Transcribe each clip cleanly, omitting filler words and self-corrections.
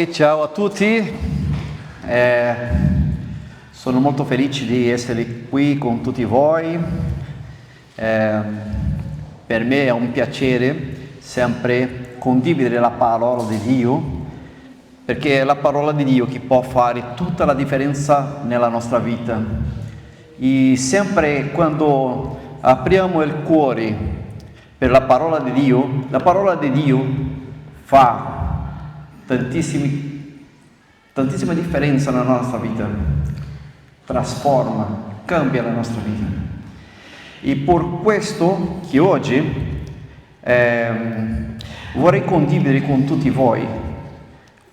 Ciao a tutti, sono molto felice di essere qui con tutti voi. Per me è un piacere sempre condividere la parola di Dio, perché è la parola di Dio che può fare tutta la differenza nella nostra vita. E sempre quando apriamo il cuore per la parola di Dio fa tantissima differenza nella nostra vita, trasforma, cambia la nostra vita. E per questo che oggi vorrei condividere con tutti voi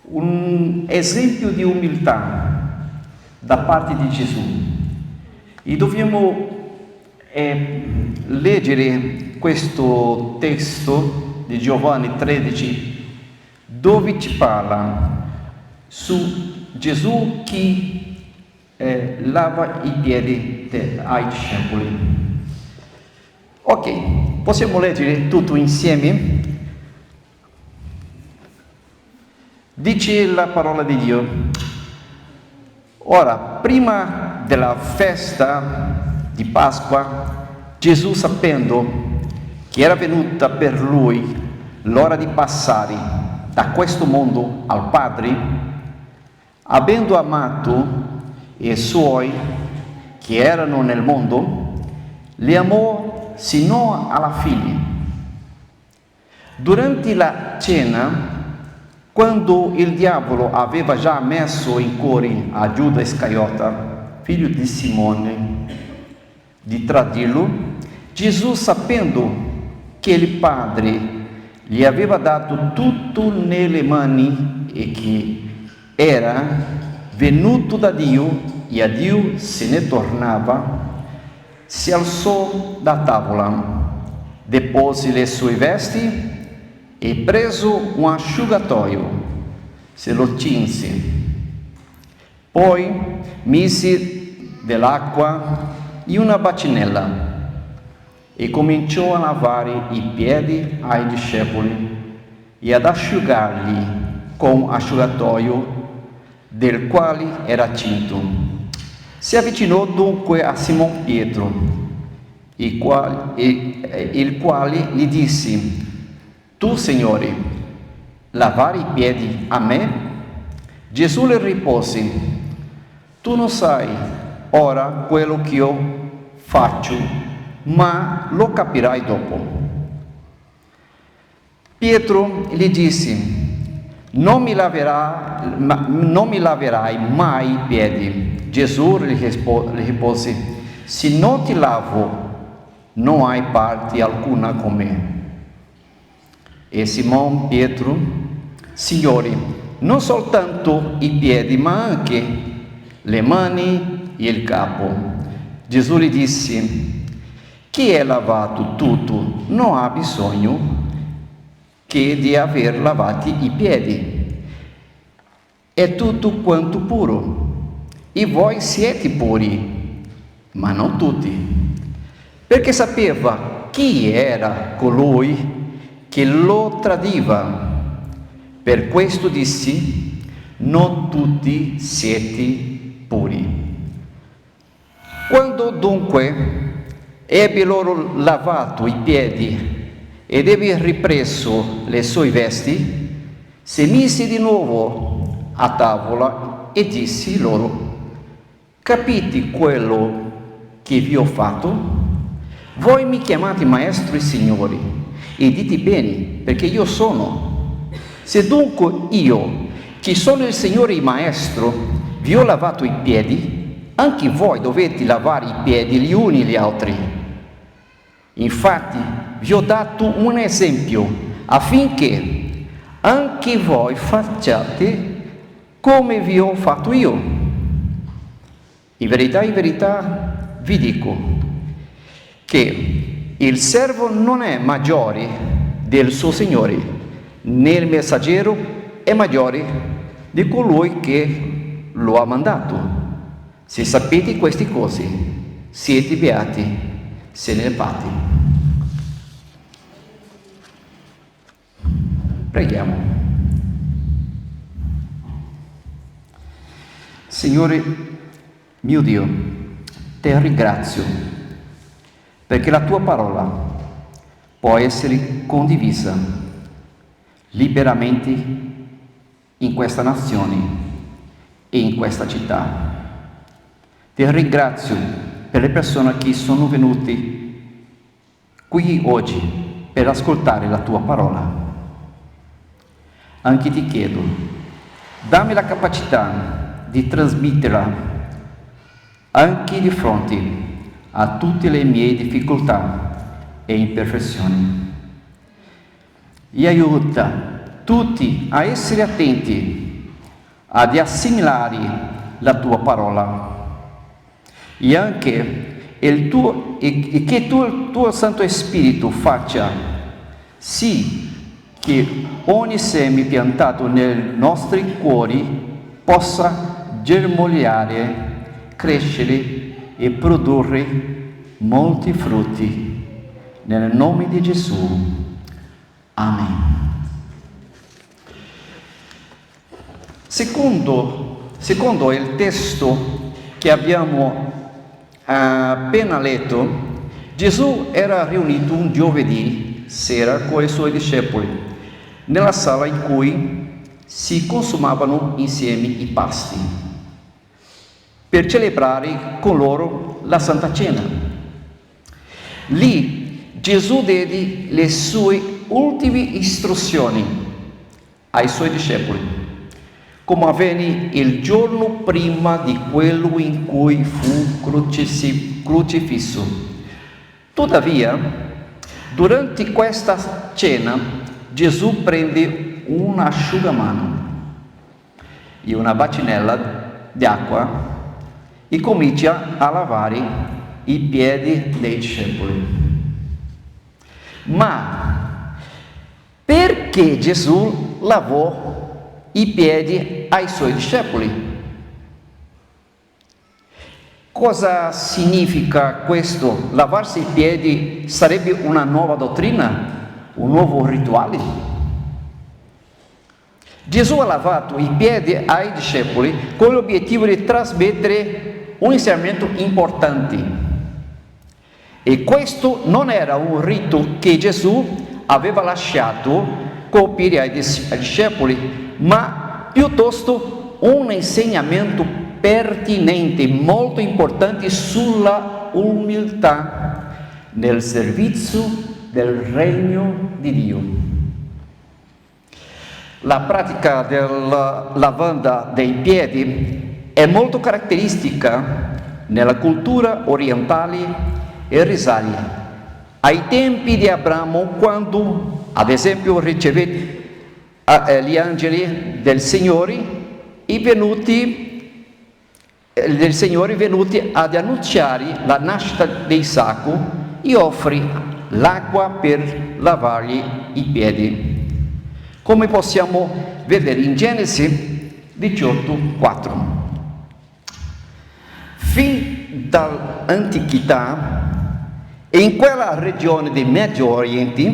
un esempio di umiltà da parte di Gesù. E dobbiamo leggere questo testo di Giovanni 13, dove ci parla su Gesù che lava i piedi ai discepoli. Ok, possiamo leggere tutto insieme? Dice la parola di Dio: ora, prima della festa di Pasqua, Gesù, sapendo che era venuta per lui l'ora di passare da questo mondo al Padre, avendo amato i suoi che erano nel mondo, li amò sino alla fine. Durante la cena, quando il diavolo aveva già messo in cuore a Giuda Iscariota, figlio di Simone, di tradirlo, Gesù, sapendo che il Padre gli aveva dato tutto nelle mani e che era venuto da Dio e a Dio se ne tornava, si alzò da tavola, depose le sue vesti e preso un asciugatoio, se lo cinse. Poi mise dell'acqua in una bacinella e cominciò a lavare i piedi ai discepoli e ad asciugarli con asciugatoio del quale era cinto. Si avvicinò dunque a Simon Pietro, il quale gli disse: tu, Signore, lavare i piedi a me? Gesù le rispose: tu non sai ora quello che io faccio, ma lo capirai dopo. Pietro gli disse: non mi laverai mai i piedi. Gesù gli rispose: se non ti lavo, non hai parte alcuna con me. E Simon Pietro: Signore, non soltanto i piedi, ma anche le mani e il capo. Gesù gli disse: chi è lavato tutto non ha bisogno che di aver lavati i piedi. È tutto quanto puro. E voi siete puri, ma non tutti. Perché sapeva chi era colui che lo tradiva. Per questo dissi: non tutti siete puri. Quando dunque ebbe loro lavato i piedi ed ebbe ripreso le sue vesti, si mise di nuovo a tavola e disse loro: capite quello che vi ho fatto? Voi mi chiamate maestro e signore, e dite bene, perché io sono. Se dunque io, che sono il Signore e il Maestro, vi ho lavato i piedi, anche voi dovete lavare i piedi gli uni agli altri. Infatti vi ho dato un esempio affinché anche voi facciate come vi ho fatto io. In verità vi dico che il servo non è maggiore del suo Signore, né il messaggero è maggiore di colui che lo ha mandato. Se sapete queste cose, siete beati se ne fate. Preghiamo. Signore mio Dio, te ringrazio perché la tua parola può essere condivisa liberamente in questa nazione e in questa città. Ti ringrazio per le persone che sono venute qui oggi per ascoltare la tua parola. Anche ti chiedo, dammi la capacità di trasmetterla anche di fronte a tutte le mie difficoltà e imperfezioni. E aiuta tutti a essere attenti ad assimilare la tua parola e anche che il tuo Santo Spirito faccia sì che ogni seme piantato nei nostri cuori possa germogliare, crescere e produrre molti frutti. Nel nome di Gesù. Amen. Secondo il testo che abbiamo appena letto, Gesù era riunito un giovedì sera con i suoi discepoli nella sala in cui si consumavano insieme i pasti per celebrare con loro la Santa Cena. Lì Gesù diede le sue ultime istruzioni ai suoi discepoli, come avvenne il giorno prima di quello in cui fu crocifisso. Tuttavia, durante questa cena, Gesù prende un asciugamano e una bacinella d'acqua e comincia a lavare i piedi dei discepoli. Ma perché Gesù lavò i piedi ai suoi discepoli? Cosa significa questo? Lavarsi i piedi sarebbe una nuova dottrina? Un nuovo rituale? Gesù ha lavato i piedi ai discepoli con l'obiettivo di trasmettere un insegnamento importante. E questo non era un rito che Gesù aveva lasciato compiere ai discepoli, ma piuttosto un insegnamento pertinente, molto importante sulla umiltà nel servizio del regno di Dio. La pratica della lavanda dei piedi è molto caratteristica nella cultura orientale e risale ai tempi di Abramo, quando ad esempio ricevette gli angeli del Signore venuti ad annunciare la nascita di Isacco e offrì l'acqua per lavargli i piedi, come possiamo vedere in Genesi 18:4. Fin dall'antichità, in quella regione del Medio Oriente,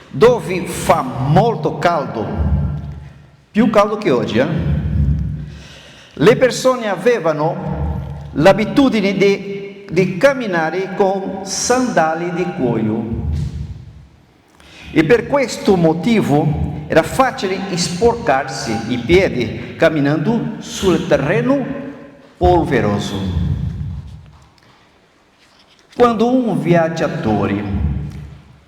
dove fa molto caldo, più caldo che oggi, le persone avevano l'abitudine di camminare con sandali di cuoio, e per questo motivo era facile sporcarsi i piedi camminando sul terreno polveroso. Quando un viaggiatore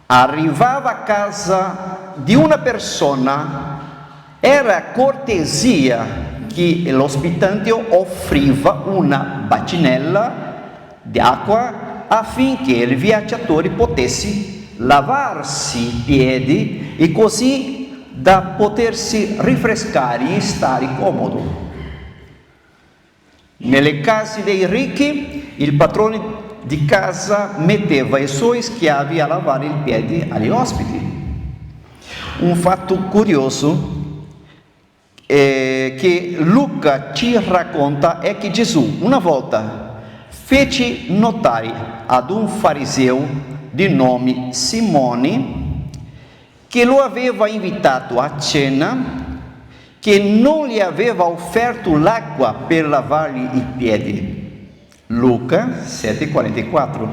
arrivava a casa di una persona, era cortesia che l'ospitante offriva una bacinella di acqua affinché il viaggiatore potesse lavarsi i piedi e così da potersi rinfrescare e stare comodo. Nelle case dei ricchi, il padrone di casa metteva i suoi schiavi a lavare i piedi agli ospiti. Un fatto curioso che Luca ci racconta è che Gesù una volta fece notare ad un fariseo di nome Simone, che lo aveva invitato a cena, che non gli aveva offerto l'acqua per lavargli i piedi. Luca 7,44.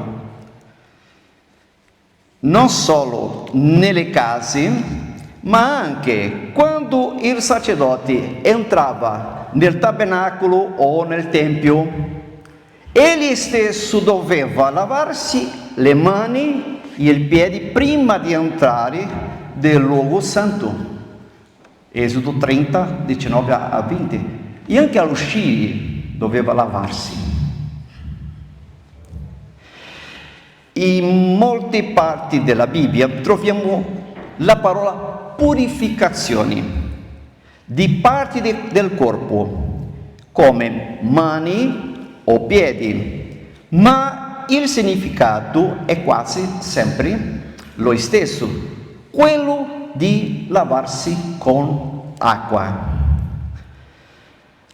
Non solo nelle case, ma anche quando il sacerdote entrava nel tabernacolo o nel tempio, egli stesso doveva lavarsi le mani e i piedi prima di entrare nel luogo santo. Esodo 30, 19 a 20. E anche all'uscire doveva lavarsi. In molte parti della Bibbia troviamo la parola purificazione di parti del corpo, come mani o piedi, ma il significato è quasi sempre lo stesso, quello di lavarsi con acqua.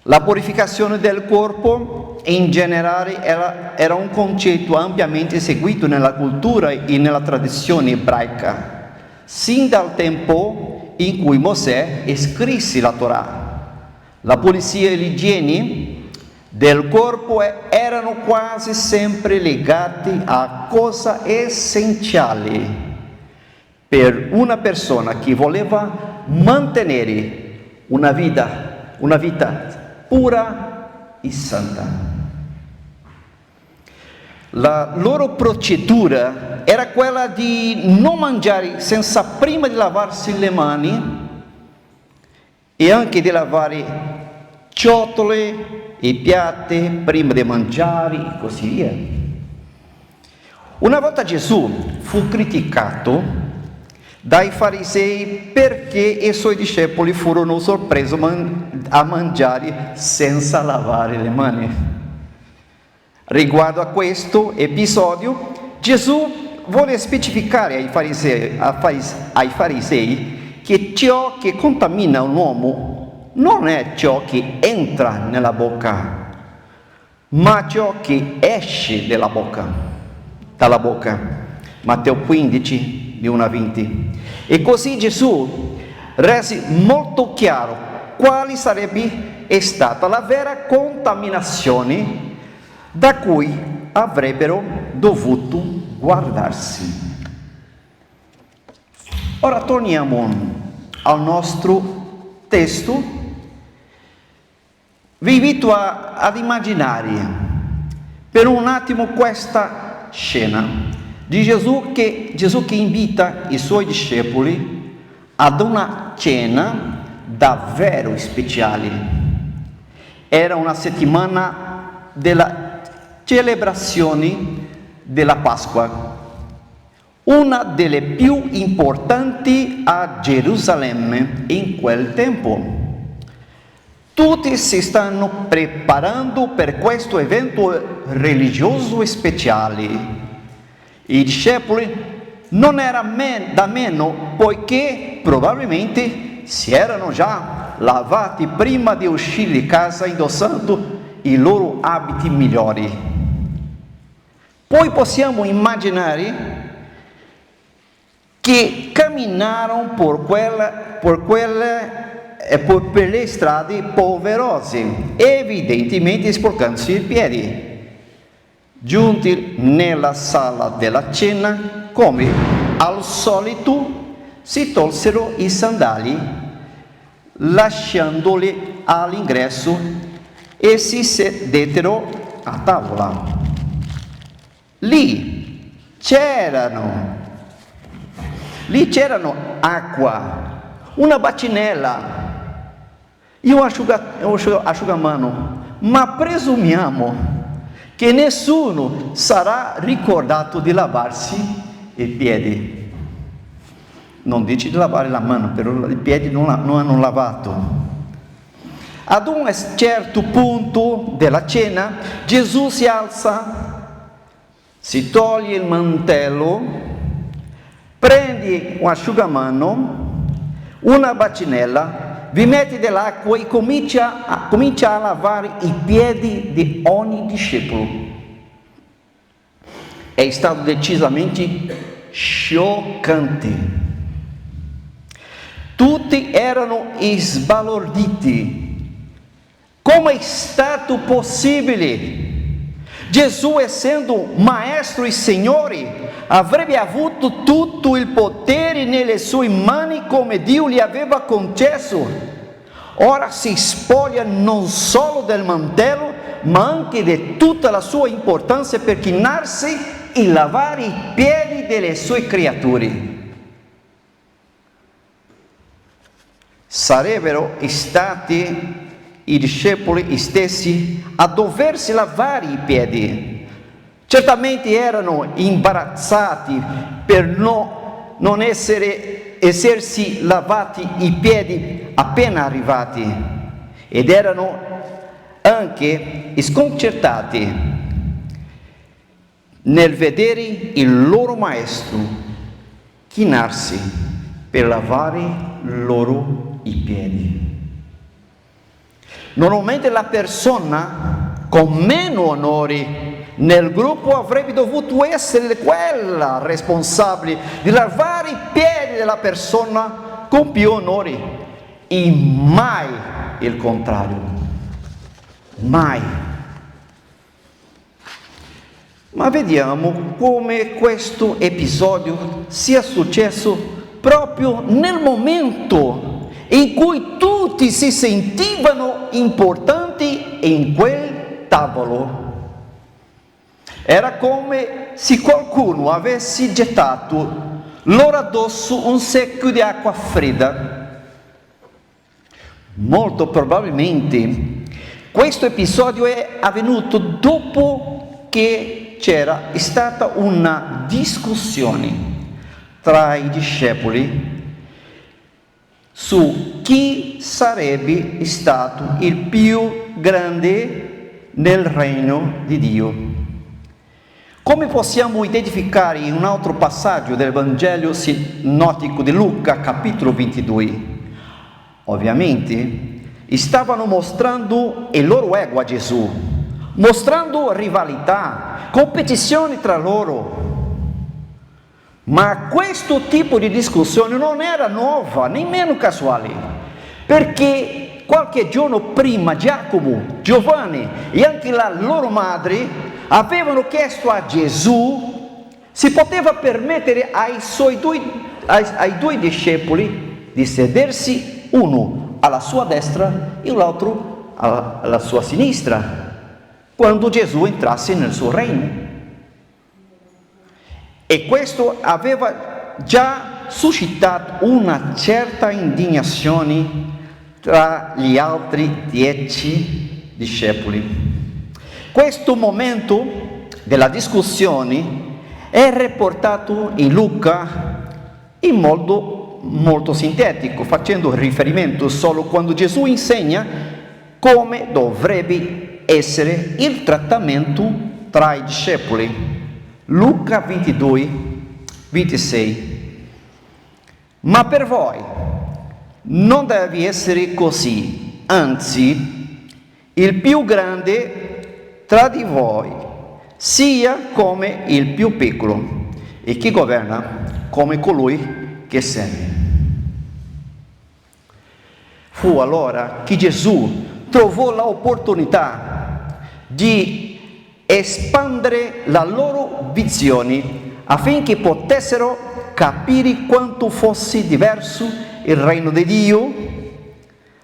La purificazione del corpo in generale era un concetto ampiamente seguito nella cultura e nella tradizione ebraica, sin dal tempo in cui Mosè scrisse la Torah. La pulizia e l'igiene del corpo erano quasi sempre legati a cosa essenziale per una persona che voleva mantenere una vita pura e santa. La loro procedura era quella di non mangiare senza prima di lavarsi le mani e anche di lavare ciotole e piatti prima di mangiare e così via. Una volta Gesù fu criticato dai farisei perché i suoi discepoli furono sorpresi a mangiare senza lavare le mani. Riguardo a questo episodio, Gesù vuole specificare ai farisei che ciò che contamina un uomo non è ciò che entra nella bocca, ma ciò che esce dalla bocca. Matteo 15, di 1 a 20. E così Gesù rese molto chiaro quale sarebbe stata la vera contaminazione da cui avrebbero dovuto guardarsi. Ora torniamo al nostro testo. Vi invito ad immaginare per un attimo questa scena di Gesù che invita i suoi discepoli ad una cena davvero speciale. Era una settimana della celebrazione della Pasqua, una delle più importanti a Gerusalemme in quel tempo. Tutti si stanno preparando per questo evento religioso speciale. I discepoli non era da meno, poiché probabilmente si erano già lavati prima di uscire di casa indossando i loro abiti migliori. Poi possiamo immaginare che camminarono per le strade polverose, evidentemente sporcandosi i piedi. Giunti nella sala della cena, come al solito, si tolsero i sandali, lasciandoli all'ingresso, e si sedettero a tavola. Lì c'erano acqua, una bacinella e un asciugamano, ma presumiamo che nessuno sarà ricordato di lavarsi i piedi. Non dice di lavare la mano, però i piedi non hanno lavato. Ad un certo punto della cena, Gesù si alza, si toglie il mantello, prende un asciugamano, una bacinella, vi mette dell'acqua e comincia a lavare i piedi di ogni discepolo. È stato decisamente scioccante. Tutti erano sbalorditi. Come è stato possibile? Gesù, essendo maestro e Signore, avrebbe avuto tutto il potere nelle sue mani come Dio gli aveva concesso. Ora si spoglia non solo del mantello, ma anche di tutta la sua importanza per chinarsi e lavare i piedi delle sue creature. Sarebbero stati i discepoli stessi a doversi lavare i piedi. Certamente erano imbarazzati per non essersi lavati i piedi appena arrivati, ed erano anche sconcertati nel vedere il loro maestro chinarsi per lavare loro i piedi. Normalmente la persona con meno onori nel gruppo avrebbe dovuto essere quella responsabile di lavare i piedi della persona con più onori, e mai il contrario. Mai. Ma vediamo come questo episodio sia successo proprio nel momento in cui tutti si sentivano importanti in quel tavolo. Era come se qualcuno avesse gettato loro addosso un secchio di acqua fredda. Molto probabilmente questo episodio è avvenuto dopo che c'era stata una discussione tra i discepoli su chi sarebbe stato il più grande nel regno di Dio. Come possiamo identificare in un altro passaggio del Vangelo sinottico di Luca, capitolo 22? Ovviamente stavano mostrando il loro ego a Gesù, mostrando rivalità, competizione tra loro. Ma questo tipo di discussione non era nuova, nemmeno casuale, perché qualche giorno prima Giacomo, Giovanni e anche la loro madre avevano chiesto a Gesù se poteva permettere ai due discepoli di sedersi, uno alla sua destra e l'altro alla sua sinistra, quando Gesù entrasse nel suo regno. E questo aveva già suscitato una certa indignazione tra gli altri 10 discepoli. Questo momento della discussione è riportato in Luca in modo molto sintetico, facendo riferimento solo quando Gesù insegna come dovrebbe essere il trattamento tra i discepoli. Luca 22, 26. Ma per voi non deve essere così, anzi, il più grande tra di voi sia come il più piccolo, e chi governa come colui che serve. Fu allora che Gesù trovò l'opportunità di espandere la loro visione affinché potessero capire quanto fosse diverso il regno di Dio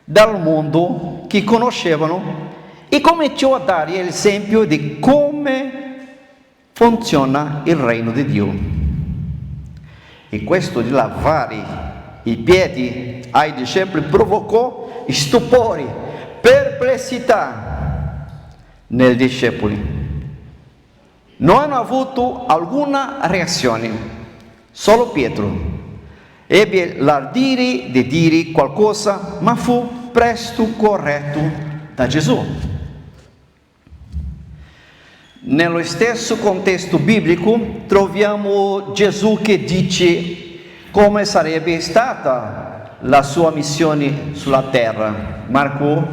dal mondo che conoscevano, e cominciò a dare l'esempio di come funziona il regno di Dio. E questo di lavare i piedi ai discepoli provocò stupore, perplessità nei discepoli. Non hanno avuto alcuna reazione, solo Pietro ebbe l'ardire di dire qualcosa, ma fu presto corretto da Gesù. Nello stesso contesto biblico troviamo Gesù che dice come sarebbe stata la sua missione sulla terra. Marco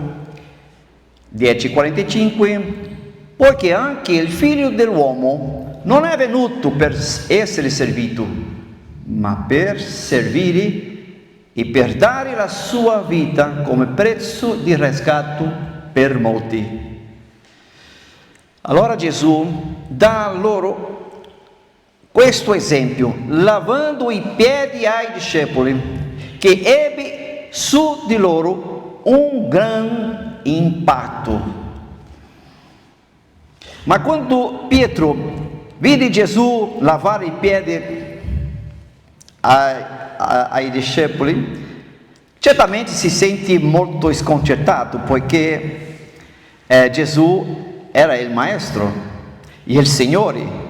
10,45. Poiché anche il figlio dell'uomo non è venuto per essere servito, ma per servire e per dare la sua vita come prezzo di riscatto per molti. Allora Gesù dà loro questo esempio, lavando i piedi ai discepoli, che ebbe su di loro un gran impatto. Ma quando Pietro vide Gesù lavare i piedi ai discepoli, certamente si sente molto sconcertato, poiché Gesù era il maestro, il Signore,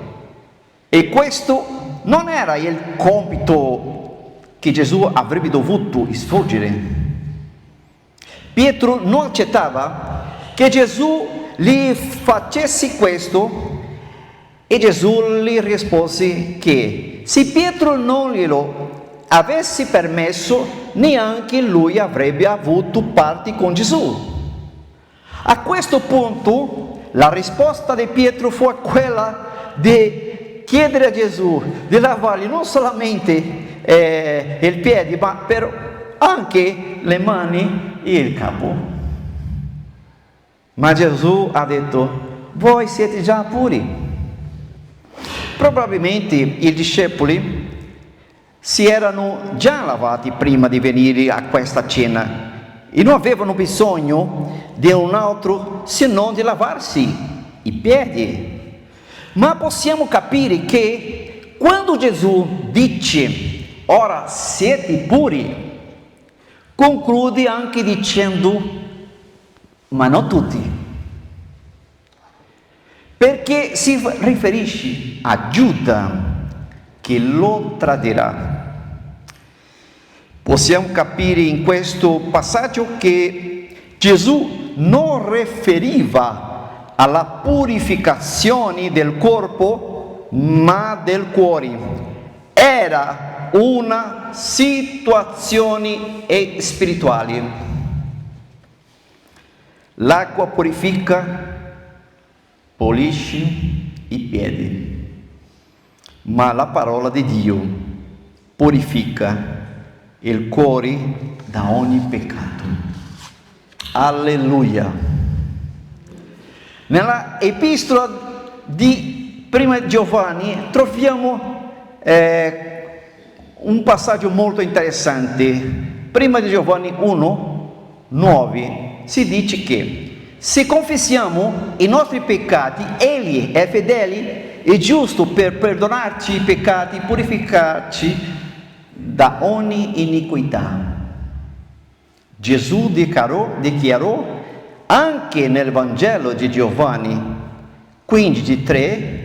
e questo non era il compito che Gesù avrebbe dovuto svolgere. Pietro non accettava che Gesù gli facesse questo, e Gesù gli rispose che se Pietro non glielo avesse permesso, neanche lui avrebbe avuto parte con Gesù. A questo punto la risposta di Pietro fu quella di chiedere a Gesù di lavargli non solamente il piede, ma anche le mani e il capo. Ma Gesù ha detto: voi siete già puri. Probabilmente i discepoli si erano già lavati prima di venire a questa cena e non avevano bisogno di un altro se non di lavarsi i piedi. Ma possiamo capire che quando Gesù dice ora siete puri, conclude anche dicendo ma non tutti, perché si riferisce a Giuda che lo tradirà. Possiamo capire in questo passaggio che Gesù non riferiva alla purificazione del corpo, ma del cuore. Era una situazione spirituale. L'acqua purifica, pulisce i piedi, ma la parola di Dio purifica il cuore da ogni peccato. Alleluia. Nella epistola di Prima Giovanni troviamo un passaggio molto interessante. Prima di Giovanni 1:9 si dice che se confessiamo i nostri peccati, Egli è fedele e giusto per perdonarci i peccati, purificarci da ogni iniquità. Gesù dichiarò anche nel Vangelo di Giovanni 15:3: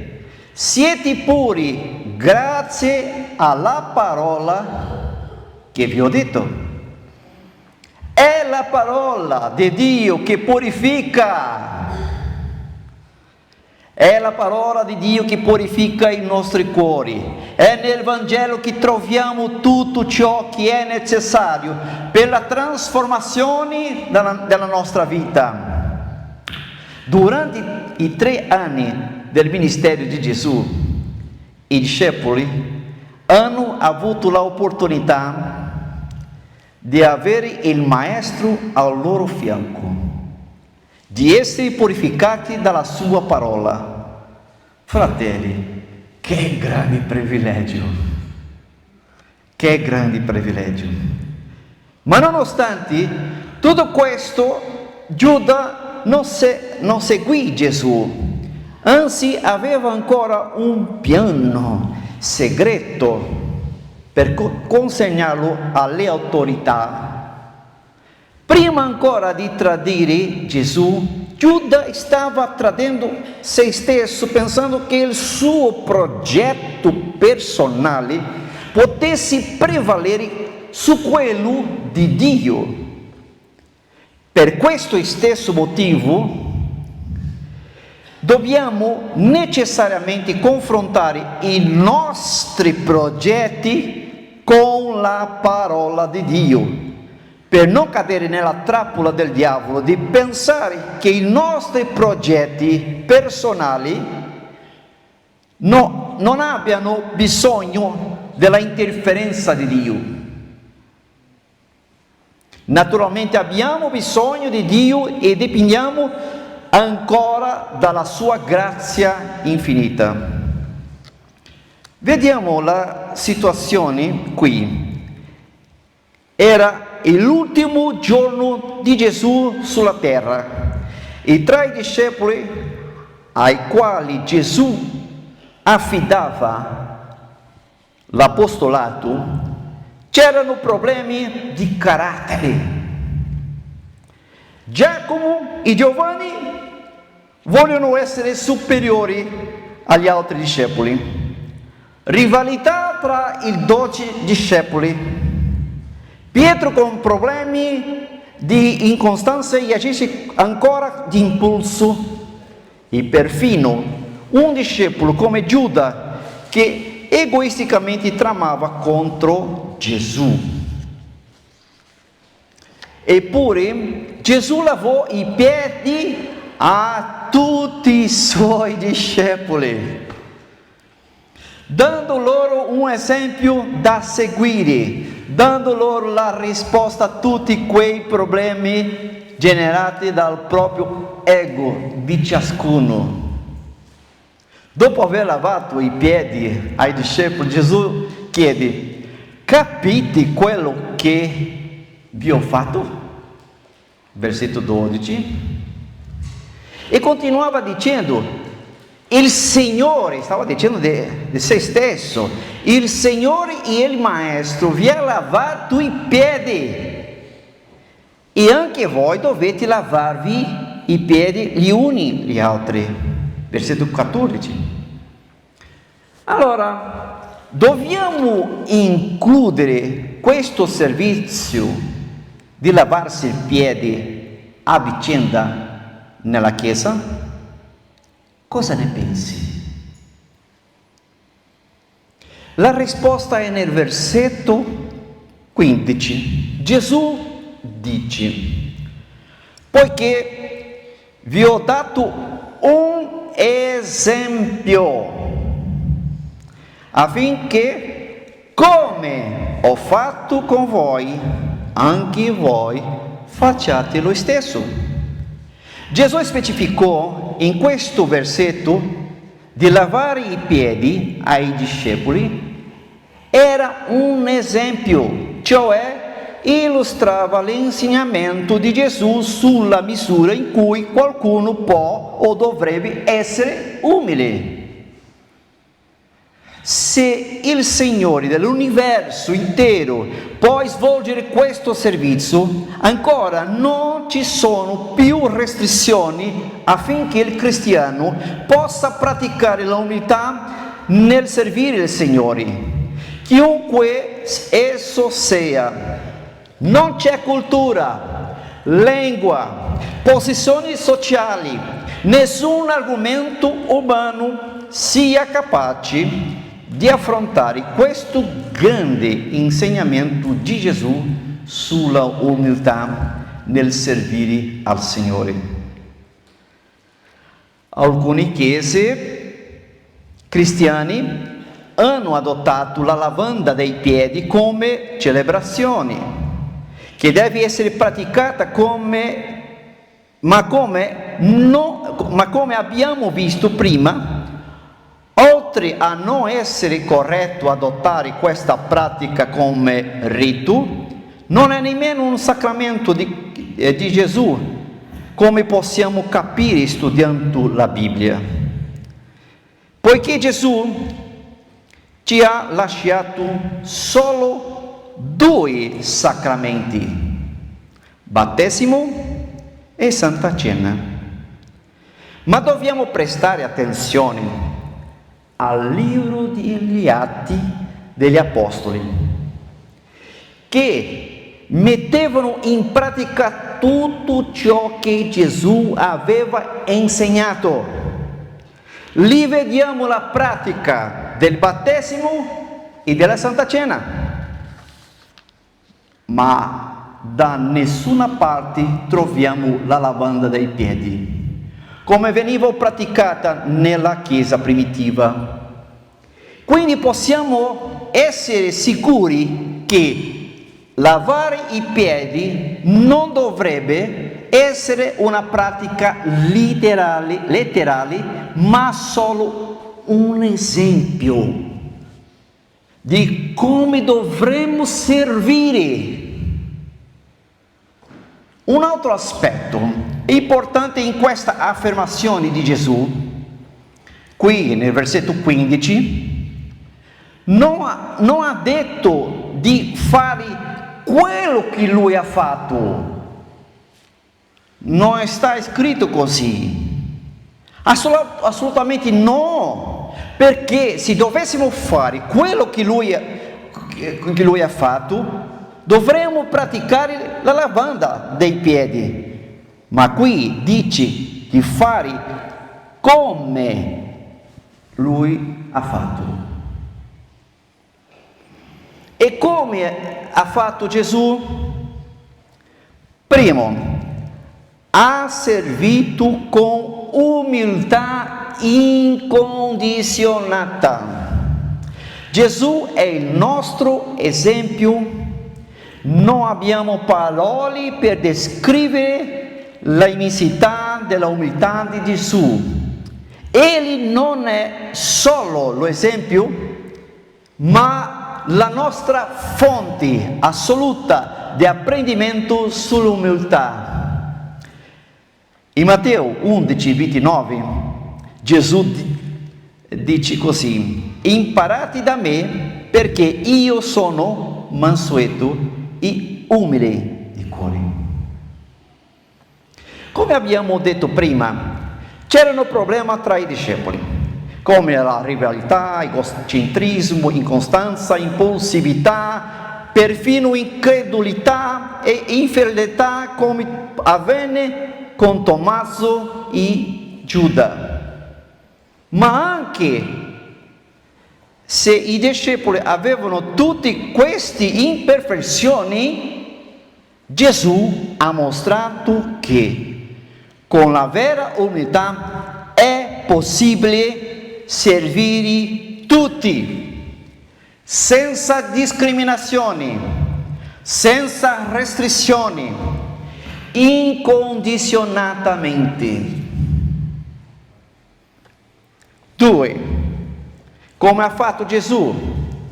siete puri grazie alla parola che vi ho detto. È la parola di Dio che purifica. È la parola di Dio che purifica i nostri cuori. È nel Vangelo che troviamo tutto ciò che è necessario per la trasformazione della nostra vita. Durante i 3 anni del ministero di Gesù, i discepoli hanno avuto l'opportunità di avere il Maestro al loro fianco, di essere purificati dalla sua parola. Fratelli, che grande privilegio! Che grande privilegio! Ma nonostante tutto questo, Giuda non seguì Gesù, anzi aveva ancora un piano segreto per consegnarlo alle autorità. Prima ancora di tradire Gesù, Giuda stava tradendo se stesso, pensando che il suo progetto personale potesse prevalere su quello di Dio. Per questo stesso motivo dobbiamo necessariamente confrontare i nostri progetti con la parola di Dio, per non cadere nella trappola del diavolo di pensare che i nostri progetti personali non abbiano bisogno della interferenza di Dio. Naturalmente abbiamo bisogno di Dio e dipendiamo ancora dalla sua grazia infinita. Vediamo la situazione qui. Era l'ultimo giorno di Gesù sulla terra e tra i discepoli ai quali Gesù affidava l'apostolato c'erano problemi di carattere. Giacomo e Giovanni vogliono essere superiori agli altri discepoli. Rivalità tra i 12 discepoli. Pietro con problemi di incostanza e agisce ancora di impulso. E perfino un discepolo come Giuda che egoisticamente tramava contro Gesù. Eppure Gesù lavò i piedi a tutti i suoi discepoli, dando loro un esempio da seguire, dando loro la risposta a tutti quei problemi generati dal proprio ego di ciascuno. Dopo aver lavato i piedi ai discepoli, Gesù chiede: capite quello che vi ho fatto? Versetto 12. E continuava dicendo: il Signore, stava dicendo di se stesso, il Signore e il Maestro vi ha lavato i piedi e anche voi dovete lavarvi i piedi gli uni gli altri. Versetto 14. Allora, dobbiamo includere questo servizio di lavarsi i piedi a vicenda nella Chiesa? Cosa ne pensi? La risposta è nel versetto 15. Gesù dice: poiché vi ho dato un esempio, affinché, come ho fatto con voi, anche voi facciate lo stesso. Gesù specificò in questo versetto di lavare i piedi ai discepoli era un esempio, cioè illustrava l'insegnamento di Gesù sulla misura in cui qualcuno può o dovrebbe essere umile. Se il Signore dell'universo intero può svolgere questo servizio, ancora non ci sono più restrizioni affinché il cristiano possa praticare l'umiltà nel servire il Signore. Chiunque esso sia, non c'è cultura, lingua, posizioni sociali, nessun argomento umano sia capace di affrontare questo grande insegnamento di Gesù sulla umiltà nel servire al Signore. Alcune chiese cristiane hanno adottato la lavanda dei piedi come celebrazione, che deve essere praticata ma come abbiamo visto prima. Oltre a non essere corretto adottare questa pratica come rito, non è nemmeno un sacramento di Gesù, come possiamo capire studiando la Bibbia. Poiché Gesù ci ha lasciato solo 2 sacramenti, battesimo e Santa Cena. Ma dobbiamo prestare attenzione al libro degli Atti degli Apostoli, che mettevano in pratica tutto ciò che Gesù aveva insegnato. Lì vediamo la pratica del battesimo e della Santa Cena, ma da nessuna parte troviamo la lavanda dei piedi, come veniva praticata nella Chiesa primitiva. Quindi possiamo essere sicuri che lavare i piedi non dovrebbe essere una pratica letterale, ma solo un esempio di come dovremmo servire. Un altro aspetto importante in questa affermazione di Gesù, qui nel versetto 15, non ha detto di fare quello che lui ha fatto. Non sta scritto così. Assolutamente no. Perché se dovessimo fare quello che lui ha fatto, dovremmo praticare la lavanda dei piedi. Ma qui dice di fare come lui ha fatto. E come ha fatto Gesù? Primo, ha servito con umiltà incondizionata. Gesù è il nostro esempio. Non abbiamo parole per descrivere l'immensità della umiltà di Gesù. Egli non è solo l'esempio, ma la nostra fonte assoluta di apprendimento sull'umiltà. In Matteo 11:29 Gesù dice così: imparate da me perché io sono mansueto e umile di cuore. Come abbiamo detto prima, c'erano problemi tra i discepoli, come la rivalità, egocentrismo, incostanza, impulsività, perfino incredulità e infedeltà, come avvenne con Tommaso e Giuda. Ma anche se i discepoli avevano tutte queste imperfezioni, Gesù ha mostrato che con la vera umiltà è possibile servire tutti, senza discriminazioni, senza restrizioni, incondizionatamente. 2. Come ha fatto Gesù?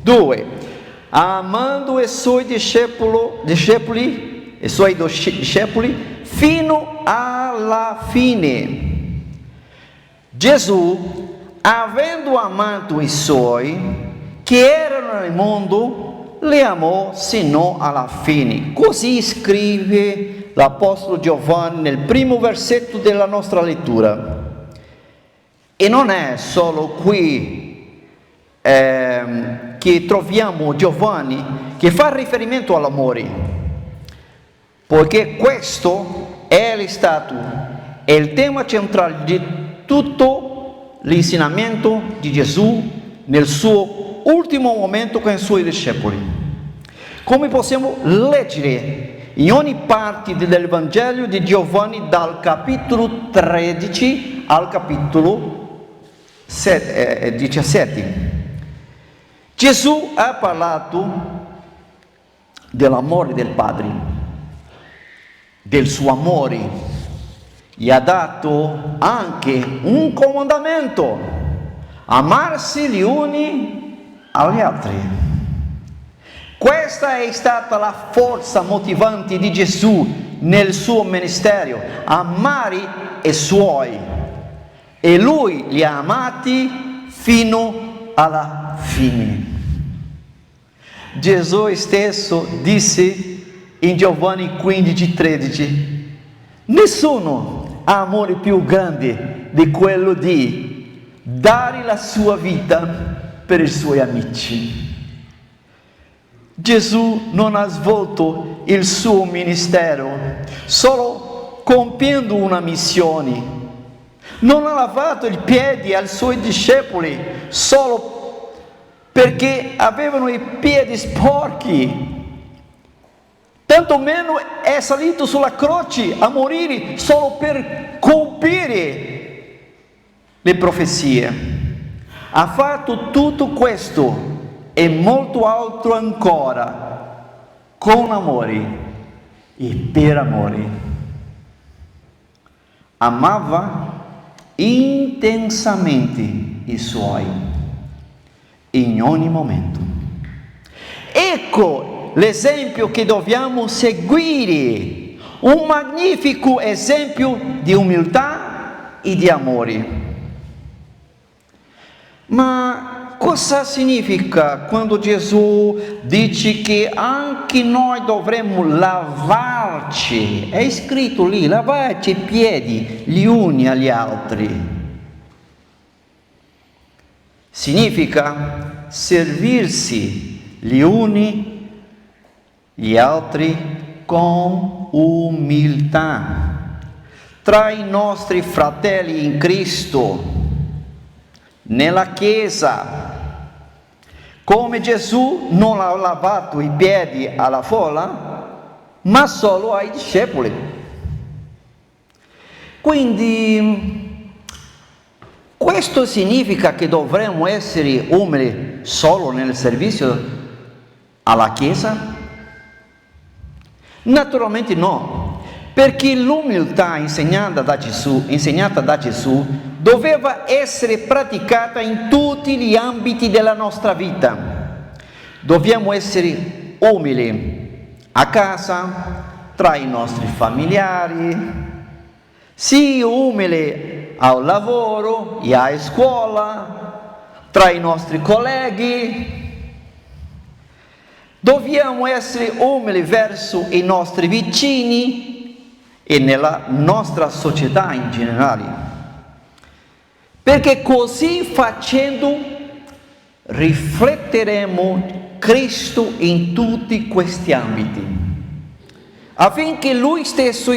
2. Amando i suoi discepoli fino alla fine. Gesù, avendo amato i suoi che erano nel mondo, li amò sino alla fine. Così scrive l'Apostolo Giovanni nel primo versetto della nostra lettura. E non è solo qui che troviamo Giovanni che fa riferimento all'amore, poiché questo è il tema centrale di tutto l'insegnamento di Gesù nel suo ultimo momento con i suoi discepoli. Come possiamo leggere in ogni parte del Vangelo di Giovanni dal capitolo 13 al capitolo 17. Gesù ha parlato dell'amore del Padre, del suo amore, gli ha dato anche un comandamento: amarsi gli uni agli altri. Questa è stata la forza motivante di Gesù nel suo ministero: amare i suoi, e lui li ha amati fino alla fine. Gesù stesso disse in Giovanni 15:13: nessuno ha amore più grande di quello di dare la sua vita per i suoi amici. Gesù non ha svolto il suo ministero solo compiendo una missione. Non ha lavato i piedi ai suoi discepoli solo perché avevano i piedi sporchi. Tanto meno è salito sulla croce a morire solo per compiere le profezie. Ha fatto tutto questo e molto altro ancora con amore e per amore. Amava intensamente i suoi in ogni momento. Ecco l'esempio che dobbiamo seguire, un magnifico esempio di umiltà e di amore. Ma cosa significa quando Gesù dice che anche noi dovremmo lavarci? È scritto lì, lavarci i piedi gli uni agli altri. Significa servirsi gli uni gli altri con umiltà tra i nostri fratelli in Cristo, nella Chiesa. Come Gesù non ha lavato i piedi alla folla, ma solo ai discepoli. Quindi questo significa che dovremmo essere umili solo nel servizio alla Chiesa? Naturalmente no, perché l'umiltà insegnata da Gesù doveva essere praticata in tutti gli ambiti della nostra vita. Dobbiamo essere umili a casa, tra i nostri familiari, sì, umili al lavoro e a scuola, tra i nostri colleghi. Dobbiamo essere umili verso i nostri vicini e nella nostra società in generale, perché così facendo rifletteremo Cristo in tutti questi ambiti, affinché Lui stesso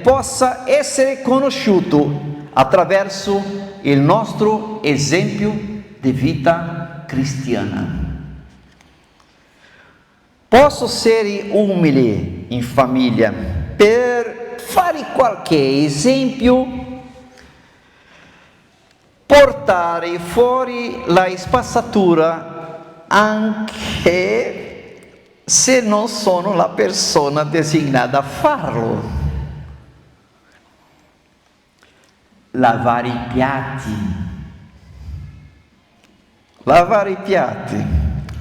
possa essere conosciuto attraverso il nostro esempio di vita cristiana. Posso essere umile in famiglia per fare qualche esempio, portare fuori la spazzatura anche se non sono la persona designata a farlo. Lavare i piatti,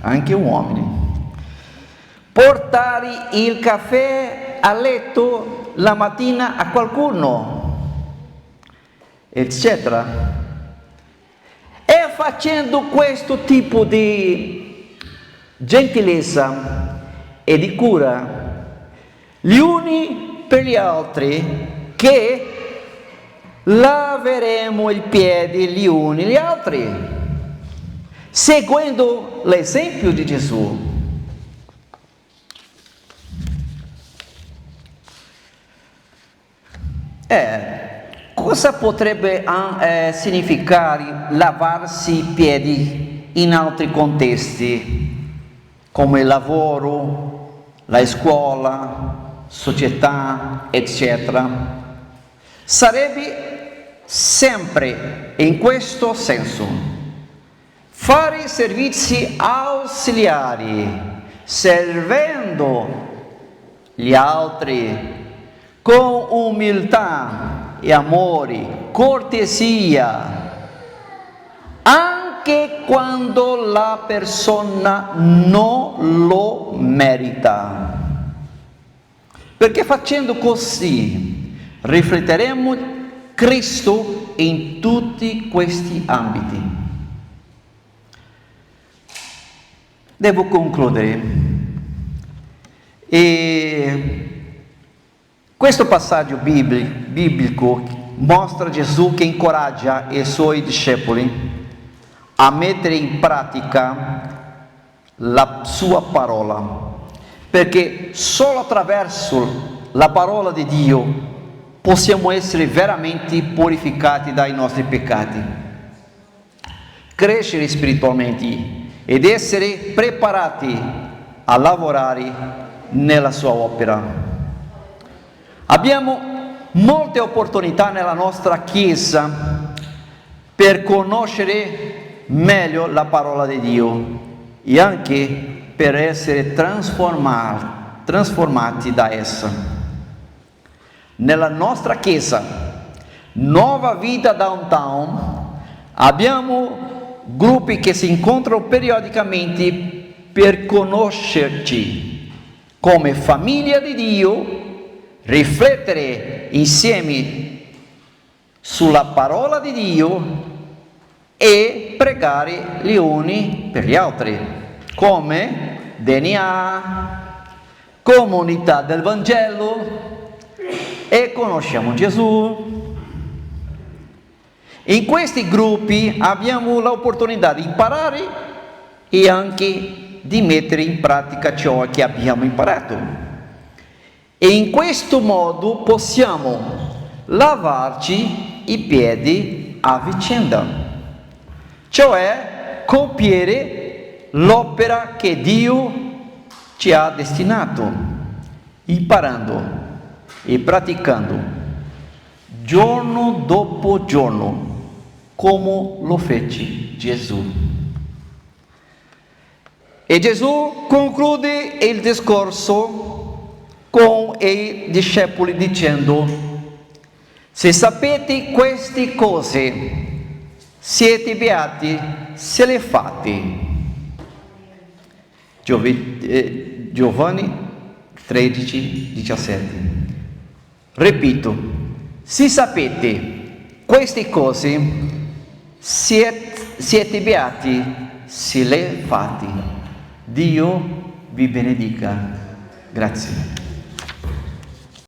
anche uomini. Portare il caffè a letto la mattina a qualcuno, eccetera. E facendo questo tipo di gentilezza e di cura gli uni per gli altri, che laveremo i piedi gli uni gli altri, seguendo l'esempio di Gesù. Cosa potrebbe significare lavarsi i piedi in altri contesti, come il lavoro, la scuola, società, eccetera? Sarebbe sempre in questo senso: fare servizi ausiliari, servendo gli altri con umiltà e amore, cortesia, anche quando la persona non lo merita. Perché facendo così rifletteremo Cristo in tutti questi ambiti. Devo concludere. Questo passaggio biblico mostra Gesù che incoraggia i suoi discepoli a mettere in pratica la sua parola, perché solo attraverso la parola di Dio possiamo essere veramente purificati dai nostri peccati, crescere spiritualmente ed essere preparati a lavorare nella sua opera. Abbiamo molte opportunità nella nostra Chiesa per conoscere meglio la parola di Dio e anche per essere trasformati da essa. Nella nostra chiesa, Nuova Vita Downtown, abbiamo gruppi che si incontrano periodicamente per conoscerci come famiglia di Dio, riflettere insieme sulla parola di Dio e pregare gli uni per gli altri, come DNA, comunità del Vangelo, e conosciamo Gesù. In questi gruppi abbiamo l'opportunità di imparare e anche di mettere in pratica ciò che abbiamo imparato. E in questo modo possiamo lavarci i piedi a vicenda, cioè compiere l'opera che Dio ci ha destinato, imparando e praticando giorno dopo giorno, come lo fece Gesù. E Gesù conclude il discorso con i discepoli dicendo: se sapete queste cose, siete beati se le fate. Giovanni 13:17. Ripeto, se sapete queste cose, siete beati se le fate. Dio vi benedica. Grazie.